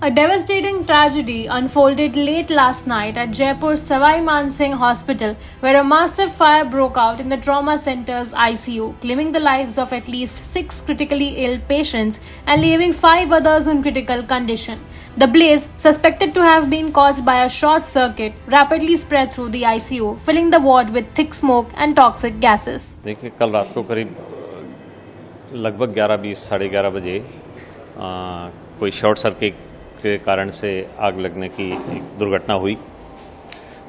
A devastating tragedy unfolded late last night at Jaipur's Savai Man Singh Hospital, where a massive fire broke out in the trauma center's ICU, claiming the lives of at least 6 critically ill patients and leaving 5 others in critical condition. The blaze, suspected to have been caused by a short circuit, rapidly spread through the ICU, filling the ward with thick smoke and toxic gases. देखिए, कल रात को करीब लगभग 11:20 साढ़े 11 बजे कोई short circuit के कारण से आग लगने की एक दुर्घटना हुई।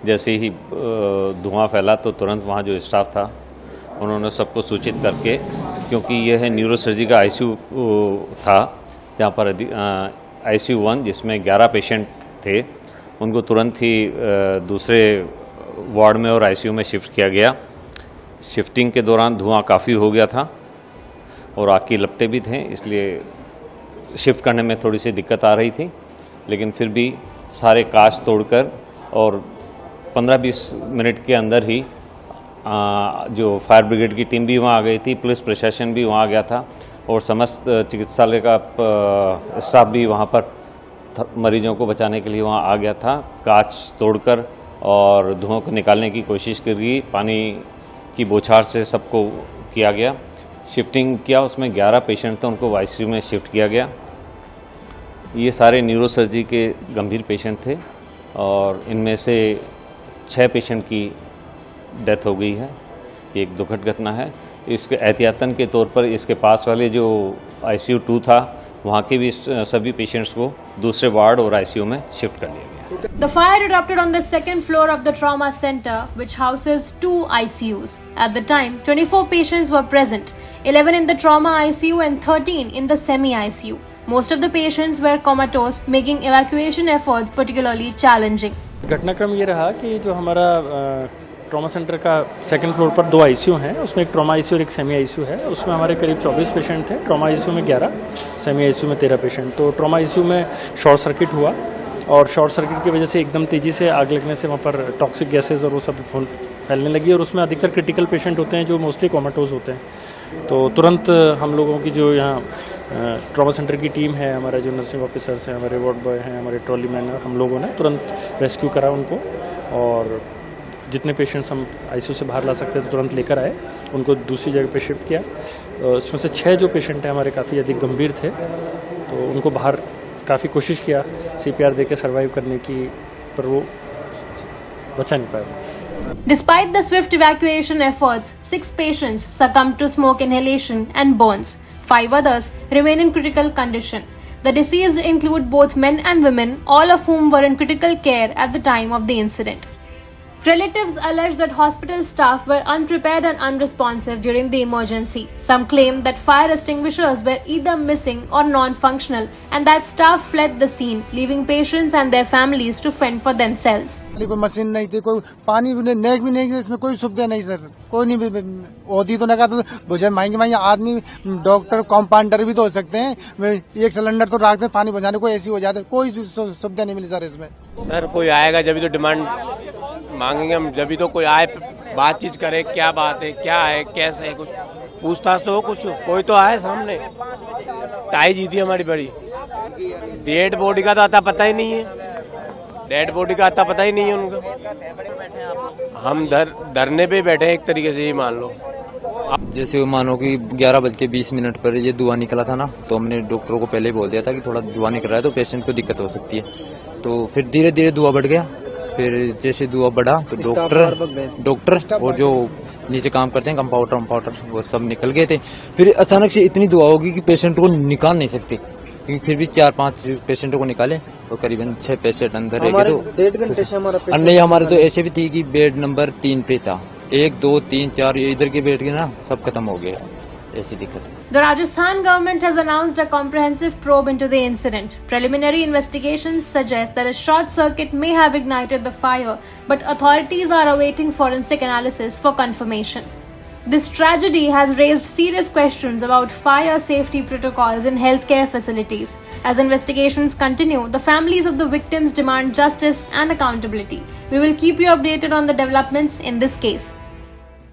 जैसे ही धुआं फैला तो तुरंत वहाँ जो स्टाफ था उन्होंने सबको सूचित करके, क्योंकि यह है न्यूरोसर्जरी का आईसीयू था जहाँ पर आईसीयू 1 जिसमें 11 पेशेंट थे, उनको तुरंत ही दूसरे वार्ड में और आईसीयू में शिफ्ट किया गया। शिफ्टिंग के दौरान धुआं काफ़ी हो गया था और आग की लपटें भी थे, इसलिए शिफ्ट करने में थोड़ी सी दिक्कत आ रही थी, लेकिन फिर भी सारे कांच तोड़कर और 15-20 मिनट के अंदर ही जो फायर ब्रिगेड की टीम भी वहाँ आ गई थी, पुलिस प्रशासन भी वहाँ आ गया था और समस्त चिकित्सालय का स्टाफ भी वहाँ पर मरीजों को बचाने के लिए वहाँ आ गया था। कांच तोड़कर और धुआं को निकालने की कोशिश करी, पानी की बौछार से सबको किया गया। शिफ्टिंग किया, उसमें 11 पेशेंट थे, उनको आईसीयू में शिफ्ट किया गया। ये सारे न्यूरोसर्जरी के गंभीर पेशेंट थे और इनमें से 6 पेशेंट की डेथ हो गई है। ये एक दुखद घटना है। इसके एहतियातन के तौर पर इसके पास वाले जो आईसीयू 2 था वहाँ के भी सभी पेशेंट्स को दूसरे वार्ड और आईसीयू में शिफ्ट कर लिया गया। The fire erupted on the second floor of the trauma center, which houses 2 ICUs. At the time, 24 patients were present, 11 in the trauma ICU and 13 in the semi-ICU. Most of the patients were comatose, making evacuation efforts particularly challenging. घटनाक्रम ये रहा कि जो हमारा trauma centre का second floor पर 2 ICU हैं, उसमें एक ट्रॉमा आईसीयू और एक सेमी आईसीयू है। उसमें हमारे करीब 24 पेशेंट थे। ट्रॉमा आईसीयू में 11, सेमी आईसीयू में 13 पेशेंट। तो ट्रॉमा आईसीयू में शॉर्ट सर्किट हुआ और शॉर्ट सर्किट की वजह से एकदम तेज़ी से आग लगने से वहाँ पर टॉक्सिक गैसेज और वो सब फैलने लगी और उसमें अधिकतर क्रिटिकल पेशेंट होते हैं जो मोस्टली कोमाटोज होते हैं। तो तुरंत हम लोगों की जो यहाँ ट्रॉमा सेंटर की टीम है, हमारे जो नर्सिंग ऑफिसर्स हैं, हमारे वार्ड बॉय हैं, हमारे ट्रॉली मैन हैं, हम लोगों ने तुरंत रेस्क्यू करा उनको और जितने पेशेंट्स हम आईसीयू से बाहर ला सकते थे तुरंत लेकर आए, उनको दूसरी जगह पे शिफ्ट किया। उसमें से 6 जो पेशेंट हैं हमारे काफ़ी अधिक गंभीर थे, तो उनको बाहर काफ़ी कोशिश किया सीपीआर देके सर्वाइव करने की, पर वो बचा नहीं पाया। Despite the swift evacuation efforts, 6 patients succumbed to smoke inhalation and burns. 5 others remain in critical condition. The deceased include both men and women, all of whom were in critical care at the time of the incident. Relatives allege that hospital staff were unprepared and unresponsive during the emergency. Some claim that fire extinguishers were either missing or non-functional and that staff fled the scene, leaving patients and their families to fend for themselves. कोई machine नहीं थी, कोई पानी भी नहीं, नेक भी नहीं, इसमें कोई सुविधा नहीं सर, कोई नहीं होती तो लगा तो बहुत महंगे आदमी डॉक्टर कंपाउंडर भी तो हो सकते हैं, एक सिलेंडर तो रखते हैं पानी बचाने को, ऐसी हो जाते, कोई सुविधा नहीं मिली सर इसमें। सर कोई आएगा जब भी तो डिमांड मांगेंगे हम, जब भी तो कोई आए बातचीत करे, क्या बात है, क्या है, कैसे है, कुछ पूछताछ तो हो, कुछ कोई तो आए सामने। टाई जीती हमारी बड़ी, डेड बॉडी का तो आता पता ही नहीं है, डेड बॉडी का आता पता ही नहीं है उनका। हम धरने पे बैठे एक तरीके से, ही मान लो। जैसे मानो कि 11:20 पर ये धुआं निकला था ना, तो हमने डॉक्टरों को पहले ही बोल दिया था कि थोड़ा धुआं निकल रहा है तो पेशेंट को दिक्कत हो सकती है। तो फिर धीरे धीरे धुआं बढ़ गया, फिर जैसे धुआं बढ़ा तो डॉक्टर और जो नीचे काम करते हैं कंपाउंडर वो सब निकल गए थे। फिर अचानक से इतनी धुआं होगी कि पेशेंट को निकाल नहीं सकते, क्योंकि फिर भी 4-5 पेशेंटों को निकाले तो करीबन 6 पेशेंट अंदर रह गए। तो 1.5 घंटे से नहीं, हमारे तो ऐसे भी थी कि बेड नंबर 3 पे था, 1, 2, 3, 4 इधर के बेड के ना सब खत्म हो गए, ऐसी दिक्कत है। The Rajasthan government has announced a comprehensive probe into the incident. Preliminary investigations suggest that a short circuit may have ignited the fire, but authorities are awaiting forensic analysis for confirmation. This tragedy has raised serious questions about fire safety protocols in healthcare facilities. As investigations continue, the families of the victims demand justice and accountability. We will keep you updated on the developments in this case.